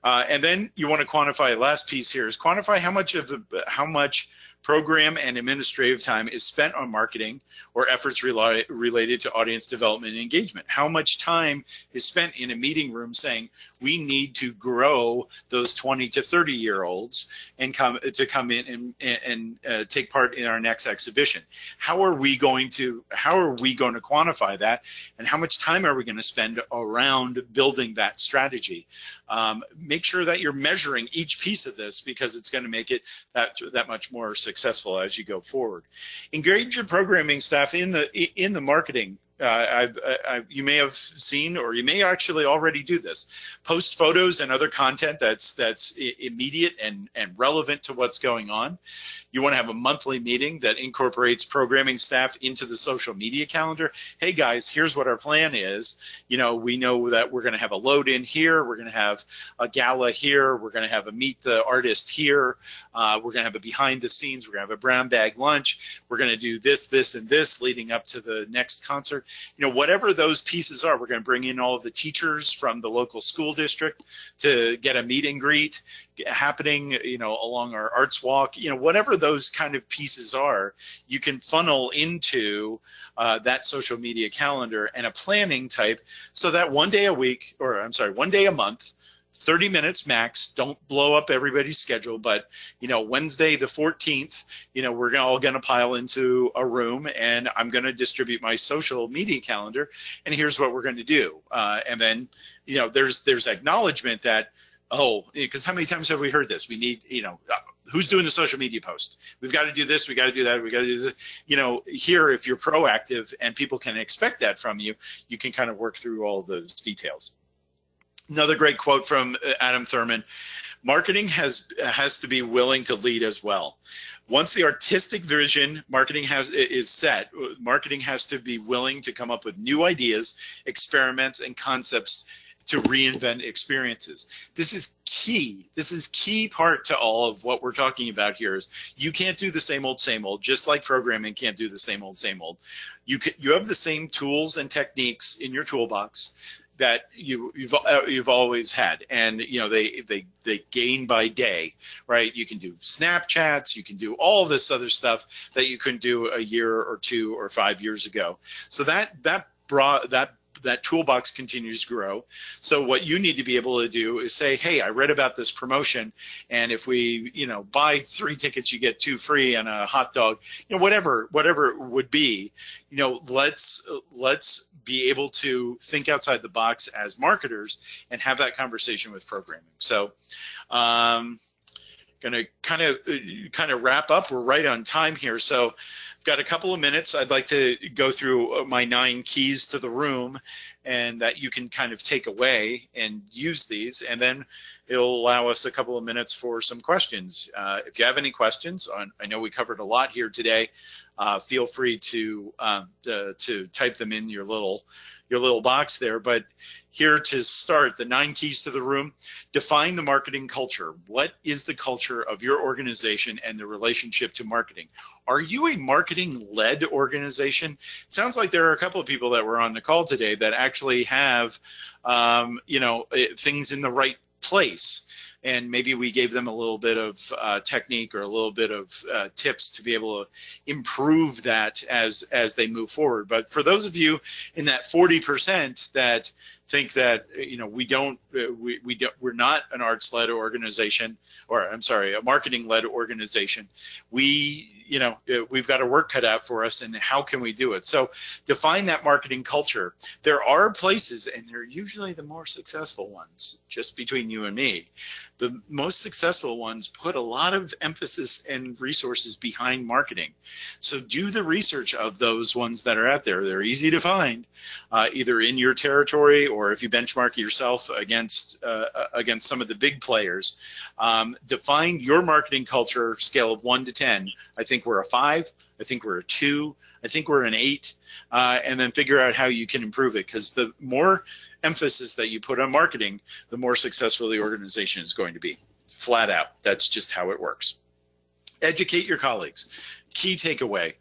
And then you want to quantify, last piece here is quantify how much program and administrative time is spent on marketing or efforts related to audience development and engagement. How much time is spent in a meeting room saying we need to grow those 20 to 30-year-olds and come in and take part in our next exhibition? How are we going to quantify that, and how much time are we going to spend around building that strategy? Make sure that you're measuring each piece of this, because it's going to make it that much more successful as you go forward. Engage your programming staff in the marketing. You may have seen, or you may actually already do this. Post photos and other content that's immediate and relevant to what's going on. You want to have a monthly meeting that incorporates programming staff into the social media calendar. Hey guys, here's what our plan is. You know, we know that we're going to have a load in here. We're going to have a gala here. We're going to have a meet the artist here. We're going to have a behind the scenes. We're going to have a brown bag lunch. We're going to do this, this, and this leading up to the next concert. You know, whatever those pieces are, we're going to bring in all of the teachers from the local school district to get a meet and greet happening, you know, along our arts walk. You know, whatever those kind of pieces are, you can funnel into that social media calendar and a planning type, so that one day a month, 30 minutes max. Don't blow up everybody's schedule, but Wednesday the 14th, we're all going to pile into a room, and I'm going to distribute my social media calendar, and here's what we're going to do. And then there's acknowledgement that, oh, because how many times have we heard this? We need, who's doing the social media post? We've got to do this, we got to do that, we got to do this. Here, if you're proactive and people can expect that from you, you can kind of work through all those details. Another great quote from Adam Thurman: marketing has to be willing to lead as well. Once the artistic vision is set, marketing has to be willing to come up with new ideas, experiments, and concepts to reinvent experiences. This is key. This is key part to all of what we're talking about here. Is you can't do the same old, just like programming can't do the same old. You have the same tools and techniques in your toolbox that you've always had, and they gain by day, right? You can do Snapchats, you can do all this other stuff that you couldn't do a year or 2 or 5 years ago. So that toolbox continues to grow. So what you need to be able to do is say, hey, I read about this promotion, and if we buy 3 tickets, you get 2 free and a hot dog, whatever it would be, let's be able to think outside the box as marketers and have that conversation with programming. So gonna kind of wrap up. We're right on time here, so I've got a couple of minutes. I'd like to go through my 9 keys to the room, and that you can kind of take away and use these, and then it'll allow us a couple of minutes for some questions. If you have any questions, I know we covered a lot here today. Feel free to type them in your little box there. But here to start, the 9 keys to the room: define the marketing culture. What is the culture of your organization and the relationship to marketing? Are you a marketing-led organization? It sounds like there are a couple of people that were on the call today that actually have things in the right place. And maybe we gave them a little bit of technique or a little bit of tips to be able to improve that as they move forward. But for those of you in that 40% that think that we're not an arts-led organization, or I'm sorry, a marketing-led organization, we've got a work cut out for us, and how can we do it? So define that marketing culture. There are places, and they're usually the more successful ones, just between you and me. The most successful ones put a lot of emphasis and resources behind marketing. So do the research of those ones that are out there. They're easy to find, either in your territory, or if you benchmark yourself against some of the big players. Define your marketing culture, scale of 1 to 10. I think we're a 5. I think we're a 2. I think we're an 8. And then figure out how you can improve it, because the more emphasis that you put on marketing, the more successful the organization is going to be. Flat out. That's just how it works. Educate your colleagues. Key takeaway: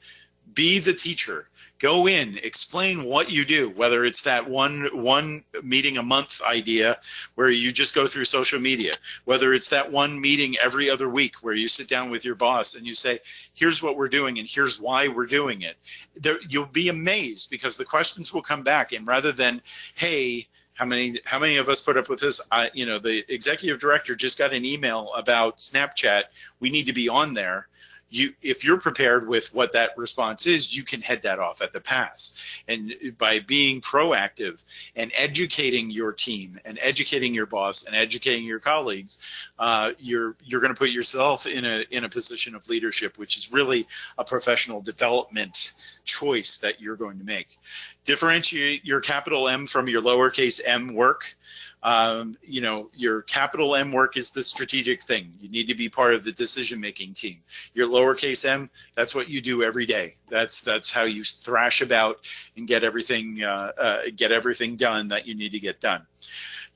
be the teacher. Go in, explain what you do, whether it's that one meeting a month idea where you just go through social media, whether it's that one meeting every other week where you sit down with your boss and you say, here's what we're doing and here's why we're doing it. You'll be amazed, because the questions will come back, and rather than, hey, how many of us put up with this? The executive director just got an email about Snapchat. We need to be on there. If you're prepared with what that response is, you can head that off at the pass. And by being proactive and educating your team and educating your boss and educating your colleagues, you're going to put yourself in a position of leadership, which is really a professional development choice that you're going to make. Differentiate your capital M from your lowercase m work. Your capital M work is the strategic thing. You need to be part of the decision-making team. Your lowercase m, that's what you do every day. That's how you thrash about and get everything done that you need to get done.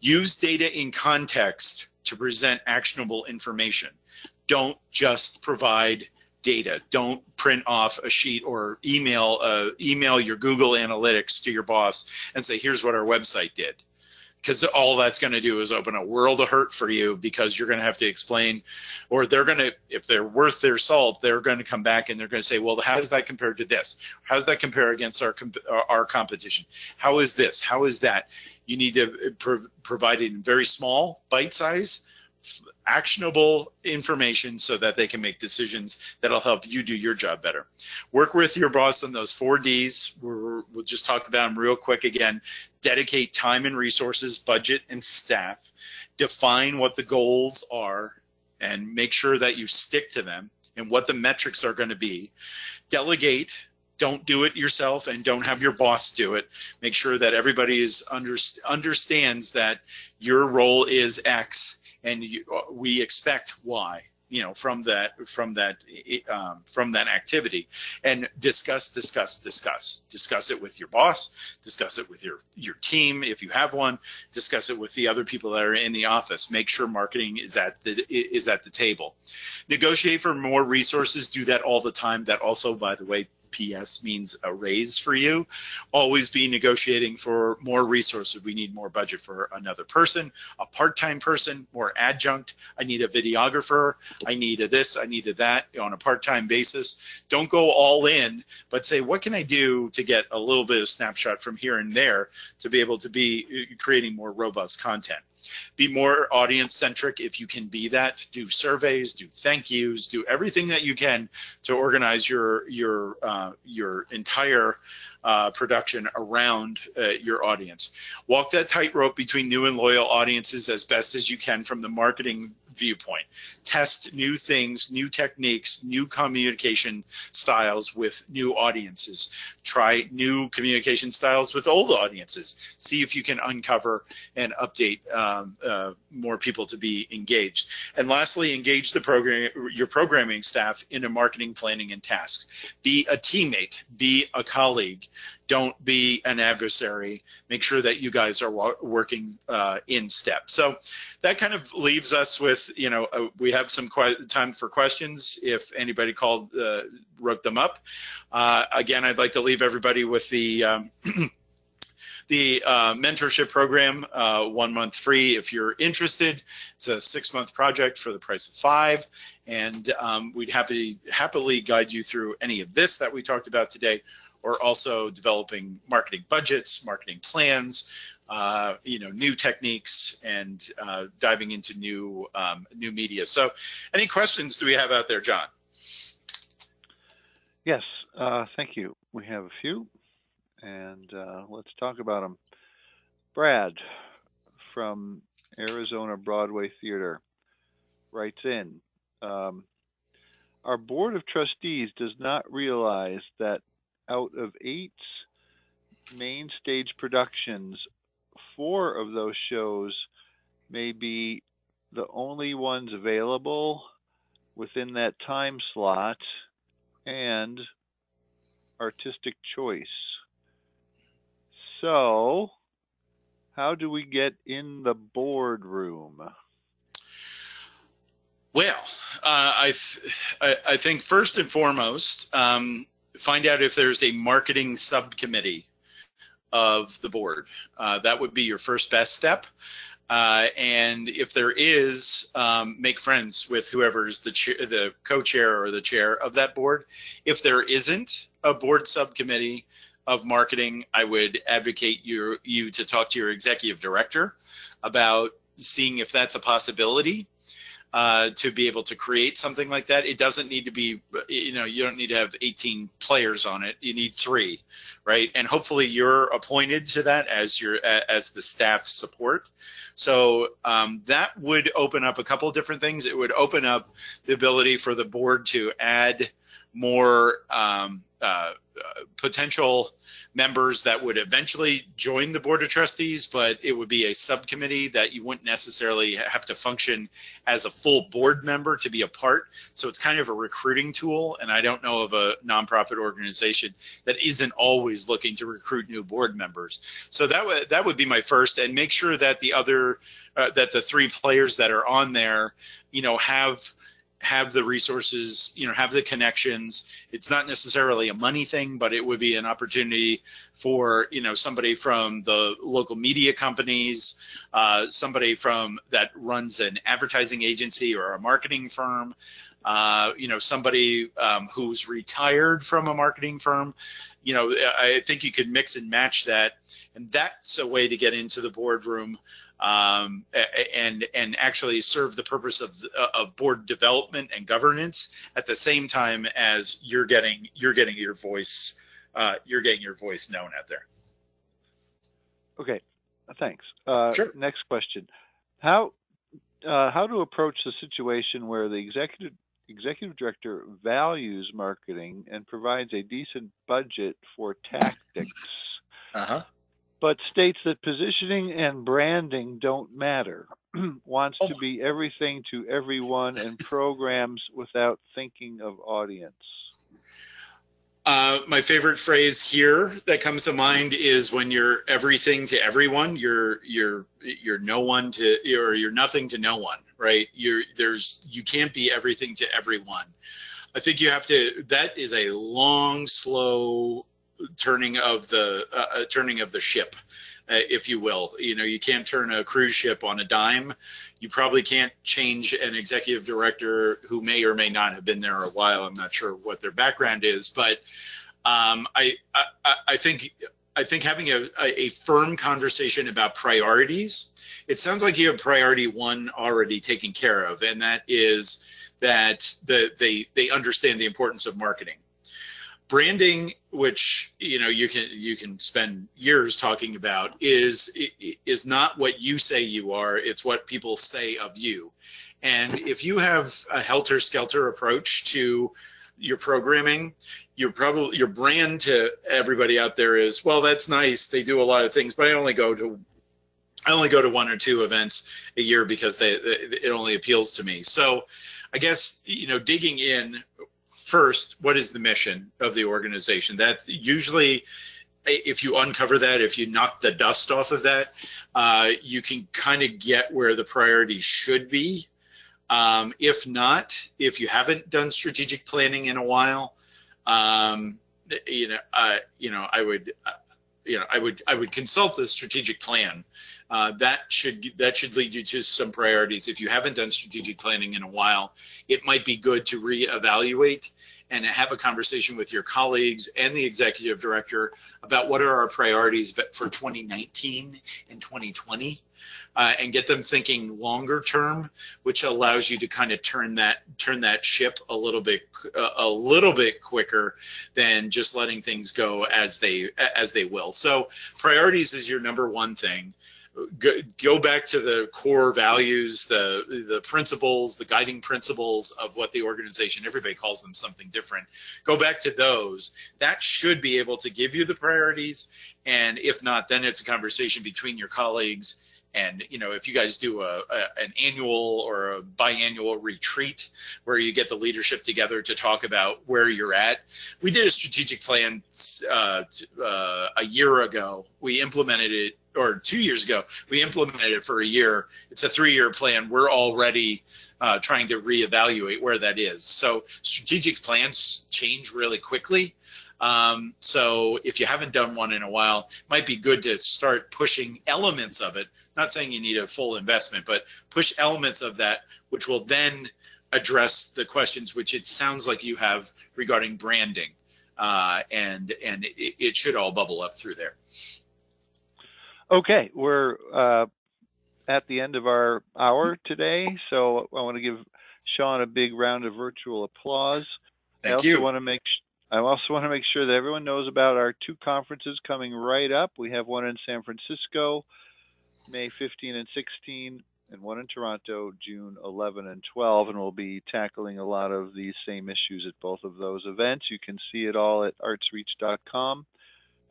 Use data in context to present actionable information. Don't just provide data. Don't print off a sheet or email your Google Analytics to your boss and say, here's what our website did. because all that's going to do is open a world of hurt for you, because you're going to have to explain, or they're going to, if they're worth their salt, they're going to come back and they're going to say, well, how does that compare to this? How does that compare against our competition? How is this? How is that? You need to provide it in very small, bite size, actionable information so that they can make decisions that'll help you do your job better. Work with your boss on those 4 Ds. We'll just talk about them real quick again. Dedicate time and resources, budget and staff. Define what the goals are and make sure that you stick to them and what the metrics are going to be. Delegate. Don't do it yourself and don't have your boss do it. Make sure that everybody understands that your role is X and we expect Y, from that activity. And discuss it with your boss, discuss it with your team if you have one, discuss it with the other people that are in the office. Make sure marketing is at the table. Negotiate for more resources. Do that all the time. That also, by the way, PS means a raise for you. Always be negotiating for more resources. We need more budget for another person, a part-time person, more adjunct. I need a videographer. I need a this, I need a that on a part-time basis. Don't go all in, but say, what can I do to get a little bit of snapshot from here and there to be able to be creating more robust content. Be more audience centric if you can be that. Do surveys, do thank yous, do everything that you can to organize your entire production around your audience. Walk that tightrope between new and loyal audiences as best as you can from the marketing viewpoint. Test new things, new techniques, new communication styles with new audiences. Try new communication styles with old audiences. See if you can uncover and update more people to be engaged. And lastly, engage your programming staff in a marketing planning and tasks. Be a teammate, be a colleague. Don't be an adversary. Make sure that you guys are working in step. So that kind of leaves us with, we have some time for questions if anybody wrote them up. Again, I'd like to leave everybody with the mentorship program, 1 month free if you're interested. It's a 6-month project for the price of 5, and we'd happily guide you through any of this that we talked about today, or also developing marketing budgets, marketing plans, new techniques, and diving into new media. So, any questions do we have out there, John? Yes, thank you. We have a few, and let's talk about them. Brad from Arizona Broadway Theater writes in, our board of trustees does not realize that out of 8 main stage productions, 4 of those shows may be the only ones available within that time slot and artistic choice. So, how do we get in the boardroom? Well, I think first and foremost, find out if there's a marketing subcommittee of the board. That would be your first best step. And if there is, make friends with whoever's the co-chair or the chair of that board. If there isn't a board subcommittee of marketing, I would advocate you to talk to your executive director about seeing if that's a possibility. To be able to create something like that. It doesn't need to be, you don't need to have 18 players on it. You need 3, right? And hopefully you're appointed to that as the staff support. So that would open up a couple of different things. It would open up the ability for the board to add more potential members that would eventually join the board of trustees, but it would be a subcommittee that you wouldn't necessarily have to function as a full board member to be a part. So it's kind of a recruiting tool, and I don't know of a nonprofit organization that isn't always looking to recruit new board members. So that would be my first, and make sure that the 3 players that are on there, have have the resources, have the connections. It's not necessarily a money thing, but it would be an opportunity for, somebody from the local media companies, somebody from that runs an advertising agency or a marketing firm, somebody who's retired from a marketing firm. I think you could mix and match that, and that's a way to get into the boardroom and actually serve the purpose of board development and governance at the same time as you're getting your voice known out there. Okay, thanks. Sure. Next question: how to approach the situation where the executive director values marketing and provides a decent budget for tactics, but states that positioning and branding don't matter, wants to be everything to everyone and programs without thinking of audience. My favorite phrase here that comes to mind is when you're everything to everyone, you're no one to, or you're nothing to no one, right? You can't be everything to everyone. I think you have to. That is a long, slow turning of the ship, if you will. You can't turn a cruise ship on a dime. You probably can't change an executive director who may or may not have been there a while. I'm not sure what their background is, but I think having a firm conversation about priorities. It sounds like you have priority one already taken care of, and that is that they understand the importance of marketing. Branding, which you can spend years talking about, is not what you say you are. It's what people say of you. And if you have a helter-skelter approach to your programming, your brand to everybody out there is, well, that's nice, they do a lot of things, but I only go to one or two events a year because it only appeals to me. So I guess digging in first, what is the mission of the organization? That's usually, if you uncover that, if you knock the dust off of that, you can kind of get where the priorities should be. If not, if you haven't done strategic planning in a while, I would consult the strategic plan. That should lead you to some priorities. If you haven't done strategic planning in a while, it might be good to reevaluate and have a conversation with your colleagues and the executive director about what are our priorities for 2019 and 2020, and get them thinking longer term, which allows you to kind of turn that ship a little bit quicker than just letting things go as they will. So priorities is your number one thing. Go back to the core values, the principles, the guiding principles of what the organization, everybody calls them something different. Go back to those. That should be able to give you the priorities. And if not, then it's a conversation between your colleagues. And if you guys do an annual or a biannual retreat where you get the leadership together to talk about where you're at. We did a strategic plan a year ago. We implemented it, or 2 years ago. We implemented it for a year. It's a 3-year plan. We're already trying to reevaluate where that is. So strategic plans change really quickly. So if you haven't done one in a while, it might be good to start pushing elements of it. Not saying you need a full investment, but push elements of that, which will then address the questions which it sounds like you have regarding branding, and it should all bubble up through there. Okay, we're at the end of our hour today, so I want to give Sean a big round of virtual applause. Thank you. I also want to make sure that everyone knows about our 2 conferences coming right up. We have one in San Francisco, May 15 and 16, and one in Toronto, June 11 and 12, and we'll be tackling a lot of these same issues at both of those events. You can see it all at artsreach.com,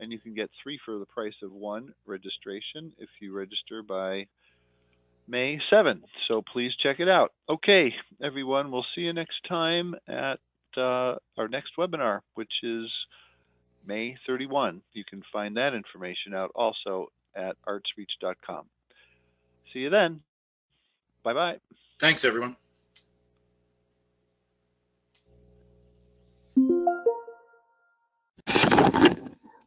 and you can get 3 for the price of 1 registration if you register by May 7th. So please check it out. Okay, everyone, we'll see you next time at our next webinar, which is May 31. You can find that information out also at artsreach.com. See you then. Bye-bye. Thanks, everyone.